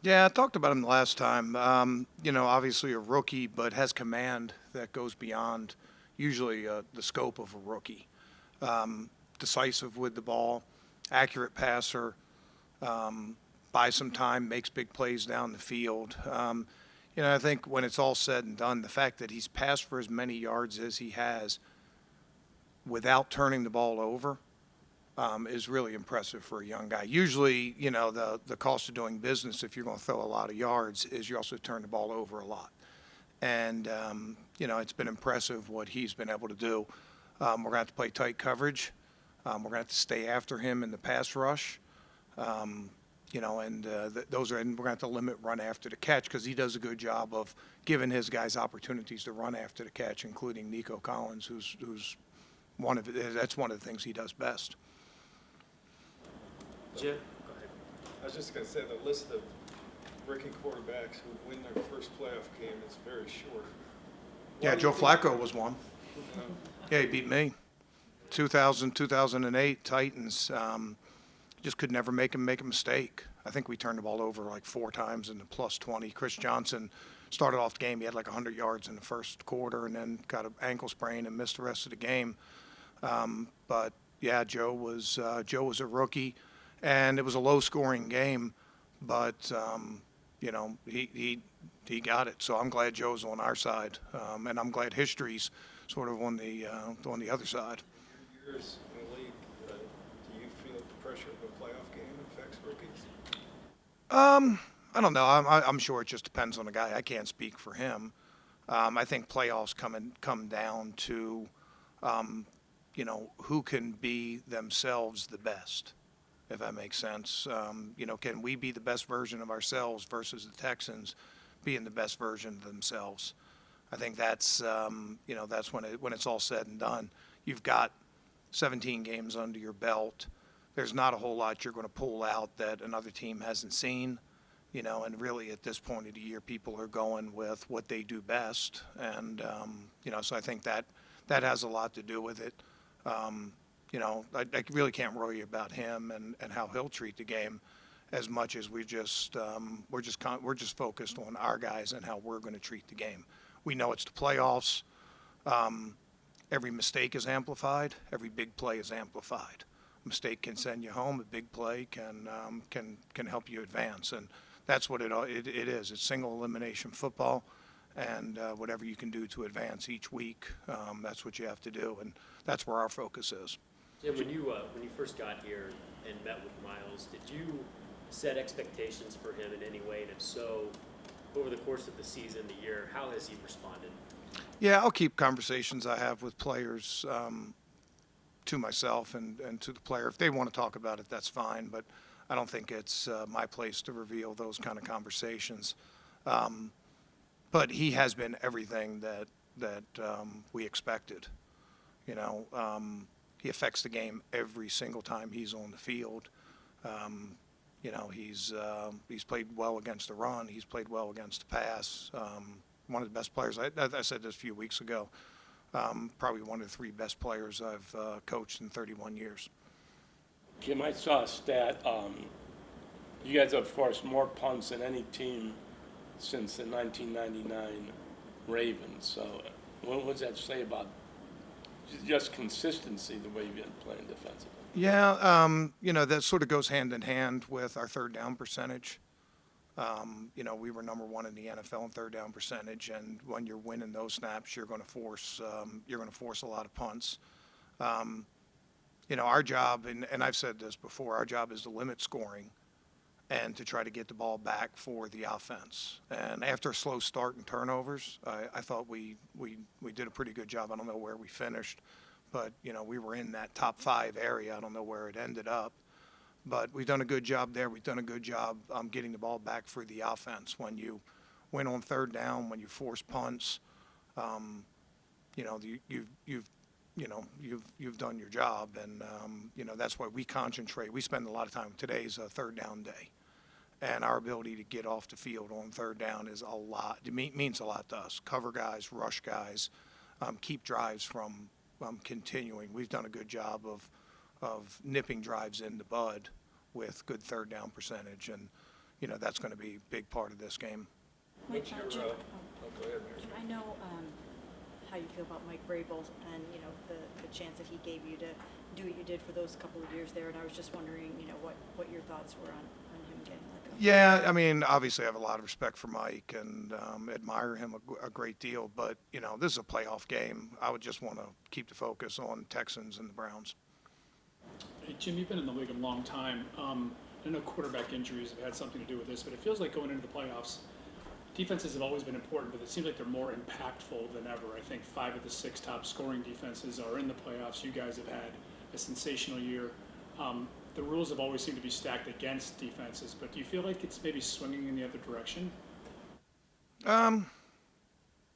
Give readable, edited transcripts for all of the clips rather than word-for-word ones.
Yeah, I talked about him last time. Obviously a rookie, but has command that goes beyond usually the scope of a rookie. Decisive with the ball, accurate passer, buys some time, makes big plays down the field. I think when it's all said and done, the fact that he's passed for as many yards as he has without turning the ball over is really impressive for a young guy. Usually, the cost of doing business if you're going to throw a lot of yards is you also turn the ball over a lot. And, it's been impressive what he's been able to do. We're going to have to play tight coverage. We're going to have to stay after him in the pass rush. And we're going to have to limit run after the catch because he does a good job of giving his guys opportunities to run after the catch, including Nico Collins, who's that's one of the things he does best. Jim? Go ahead. I was just going to say the list of rookie quarterbacks who win their first playoff game is very short. Yeah, Joe Flacco was one. Uh, Yeah, he beat me. 2000, 2008 Titans. Just could never make a mistake. I think we turned the ball over like 4 times in the plus 20. Chris Johnson started off the game. He had like 100 yards in the first quarter and then got an ankle sprain and missed the rest of the game. But yeah, Joe was a rookie, and it was a low-scoring game. But he got it. So I'm glad Joe's on our side, and I'm glad history's sort of on the other side. Your years in the league, do you feel the pressure of a playoff game affects rookies? I don't know. I'm sure it just depends on the guy. I can't speak for him. I think playoffs come down to, who can be themselves the best, if that makes sense. Can we be the best version of ourselves versus the Texans being the best version of themselves? I think that's that's when it's all said and done. You've got 17 games under your belt. There's not a whole lot you're going to pull out that another team hasn't seen. And really at this point of the year, people are going with what they do best. And, so I think that has a lot to do with it. I really can't worry about him and how he'll treat the game as much as we're just focused on our guys and how we're going to treat the game. We know it's the playoffs. Every mistake is amplified. Every big play is amplified. A mistake can send you home. A big play can help you advance. And that's what it is. It's single elimination football, and whatever you can do to advance each week, that's what you have to do, and that's where our focus is. Jim, when you first got here and met with Miles, did you set expectations for him in any way? And if so, over the course of the season, the year, how has he responded? Yeah, I'll keep conversations I have with players to myself and to the player. If they want to talk about it, that's fine, but I don't think it's my place to reveal those kind of conversations. But he has been everything that we expected. He affects the game every single time he's on the field. He's played well against the run. He's played well against the pass. One of the best players. I said this a few weeks ago. Probably one of the 3 best players I've coached in 31 years. Jim, I saw a stat. You guys have forced more punts than any team since the 1999 Ravens. So what does that say about just consistency, the way you've been playing defensively? Yeah, that sort of goes hand in hand with our third down percentage. We were number 1 in the NFL in third down percentage, and when you're winning those snaps, you're going to force a lot of punts. Our job, and I've said this before, our job is to limit scoring and to try to get the ball back for the offense. And after a slow start and turnovers, I thought we did a pretty good job. I don't know where we finished, but, we were in that top 5 area. I don't know where it ended up. But we've done a good job there. We've done a good job getting the ball back for the offense. When you win on third down, when you force punts, you've done your job, and that's why we concentrate. We spend a lot of time. Today's a third down day, and our ability to get off the field on third down is a lot. It means a lot to us. Cover guys, rush guys, keep drives from continuing. We've done a good job of of nipping drives in the bud with good third down percentage. And, that's going to be a big part of this game. What's your, Jim, oh, go ahead, Mary. Jim, I know how you feel about Mike Vrabel and, the chance that he gave you to do what you did for those couple of years there, and I was just wondering, what your thoughts were on him getting let go. Yeah, I mean, obviously I have a lot of respect for Mike and admire him a great deal, but, this is a playoff game. I would just want to keep the focus on Texans and the Browns. Hey, Jim, you've been in the league a long time. I know quarterback injuries have had something to do with this, but it feels like going into the playoffs, defenses have always been important, but it seems like they're more impactful than ever. I think 5 of the 6 top scoring defenses are in the playoffs. You guys have had a sensational year. The rules have always seemed to be stacked against defenses, but do you feel like it's maybe swinging in the other direction? I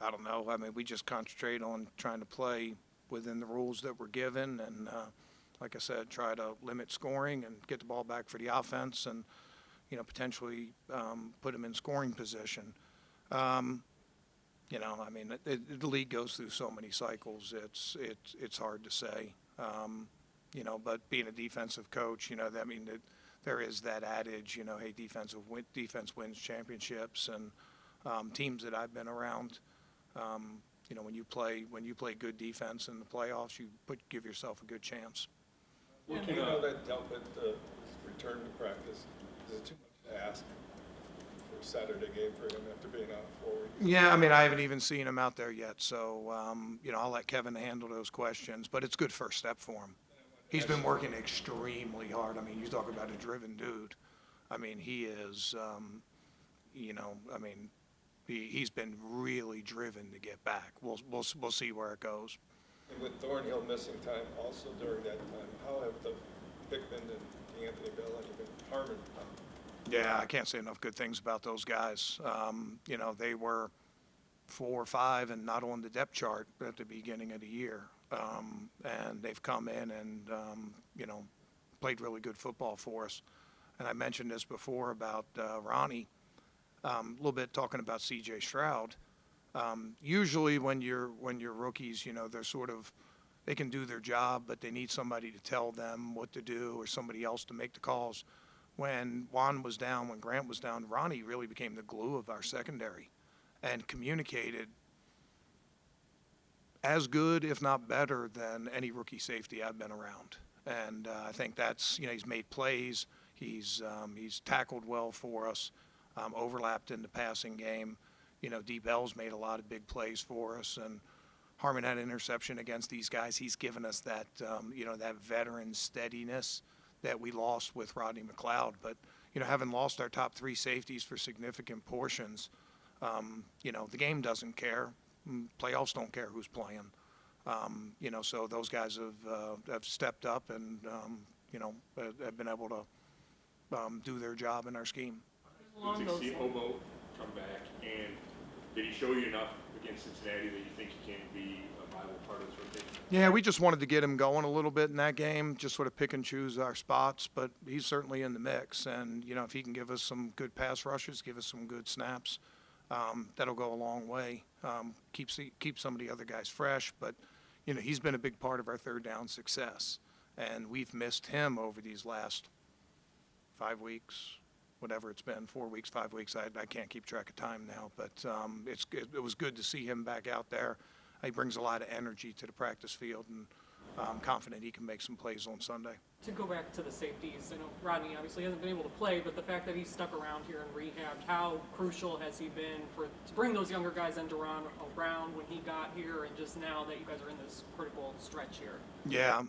don't know. I mean, we just concentrate on trying to play within the rules that we're given and, like I said, try to limit scoring and get the ball back for the offense and, potentially put them in scoring position. I mean, the league goes through so many cycles. It's hard to say. But being a defensive coach, there is that adage, hey, defense wins championships, and teams that I've been around, when you play good defense in the playoffs, give yourself a good chance. We know that Delpit returned to practice. Is it too much to ask for a Saturday game for him after being out 4 weeks? Yeah, I mean, I haven't even seen him out there yet, so I'll let Kevin handle those questions. But it's a good first step for him. He's been working extremely hard. I mean, you talk about a driven dude. I mean, he is. He's been really driven to get back. We'll see where it goes. And with Thornhill missing time also during that time, how have the Pickman and Anthony Bell and even Harmon? Yeah, I can't say enough good things about those guys. They were 4 or 5 and not on the depth chart at the beginning of the year. And they've come in and, played really good football for us. And I mentioned this before about Ronnie, a little bit talking about C.J. Stroud. Usually when you're rookies, they can do their job, but they need somebody to tell them what to do or somebody else to make the calls. When Juan was down, when Grant was down, Ronnie really became the glue of our secondary and communicated as good, if not better, than any rookie safety I've been around. And I think that's, he's made plays. He's tackled well for us, overlapped in the passing game. D. Bell's made a lot of big plays for us, and Harmon had an interception against these guys. He's given us that, that veteran steadiness that we lost with Rodney McLeod. But, having lost our top 3 safeties for significant portions, the game doesn't care. Playoffs don't care who's playing. So those guys have stepped up and, have been able to do their job in our scheme. Did you see Obo come back, and did he show you enough against Cincinnati that you think he can be a viable part of this rotation? Yeah, we just wanted to get him going a little bit in that game, just sort of pick and choose our spots, but he's certainly in the mix. And, if he can give us some good pass rushes, give us some good snaps, that'll go a long way. Keep some of the other guys fresh, but, he's been a big part of our third down success. And we've missed him over these last 5 weeks, whatever it's been, 4 weeks, 5 weeks. I can't keep track of time now, but it was good to see him back out there. He brings a lot of energy to the practice field, and I'm confident he can make some plays on Sunday. To go back to the safeties, I know Rodney obviously hasn't been able to play, but the fact that he's stuck around here and rehabbed, how crucial has he been to bring those younger guys and Duran around when he got here, and just now that you guys are in this critical stretch here? Yeah,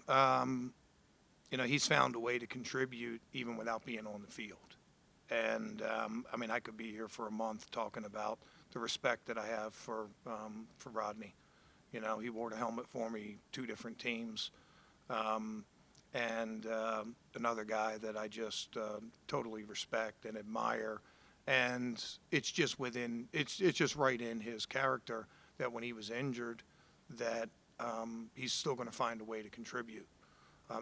he's found a way to contribute even without being on the field. And, I could be here for a month talking about the respect that I have for Rodney. He wore the helmet for me 2 different teams. And another guy that I just totally respect and admire. And it's just right in his character that when he was injured that he's still going to find a way to contribute.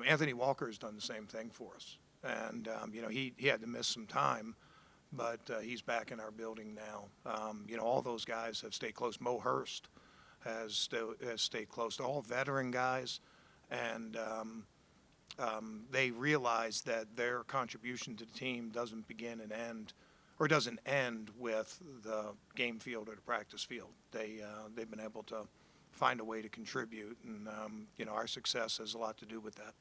Anthony Walker has done the same thing for us. And, he had to miss some time, but he's back in our building now. All those guys have stayed close. Mo Hurst has stayed close. They're all veteran guys. And, they realize that their contribution to the team doesn't begin and end, or doesn't end with the game field or the practice field. They've been able to find a way to contribute, and our success has a lot to do with that.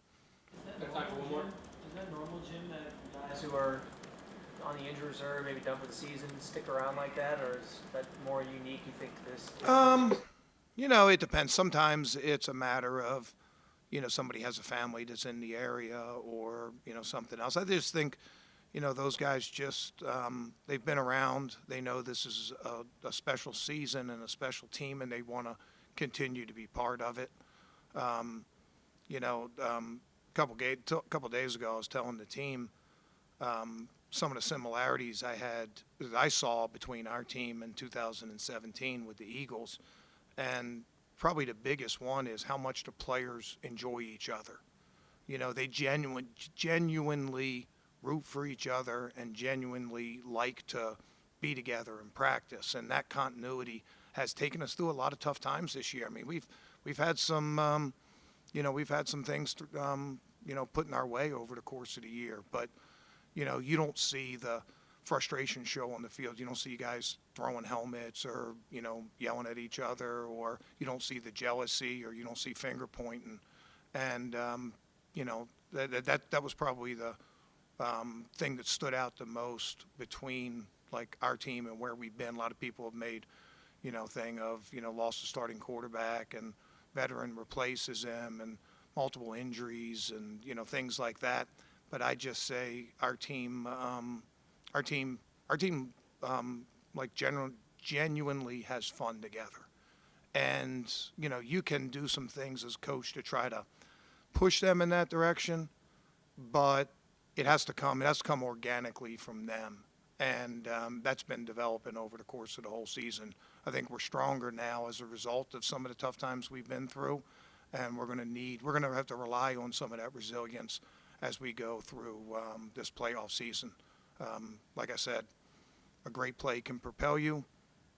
Got time for one more? Is that normal, Jim, that guys who are on the injury reserve, maybe done for the season, stick around like that, or is that more unique, you think, to this? It depends. Sometimes it's a matter of, somebody has a family that's in the area, or, something else. I just think, those guys just, they've been around. They know this is a special season and a special team, and they want to continue to be part of it. Couple days ago, I was telling the team some of the similarities I saw between our team in 2017 with the Eagles, and probably the biggest one is how much the players enjoy each other. They genuinely root for each other and genuinely like to be together in practice, and that continuity has taken us through a lot of tough times this year. I mean, we've had some things put in our way over the course of the year, but you don't see the frustration show on the field. You don't see guys throwing helmets or yelling at each other, or you don't see the jealousy, or you don't see finger pointing, and that was probably the thing that stood out the most between like our team and where we've been. A lot of people have made thing of lost a starting quarterback and veteran replaces him and multiple injuries and things like that. But I just say our team genuinely has fun together, and you can do some things as coach to try to push them in that direction, but it has to come organically from them, and that's been developing over the course of the whole season. I think we're stronger now as a result of some of the tough times we've been through, and we're going to have to rely on some of that resilience as we go through this playoff season. Like I said, a great play can propel you.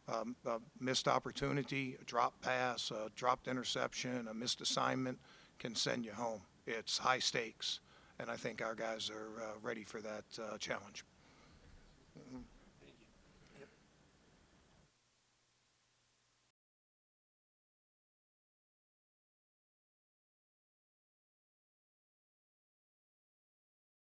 A missed opportunity, a drop pass, a dropped interception, a missed assignment can send you home. It's high stakes, and I think our guys are ready for that challenge.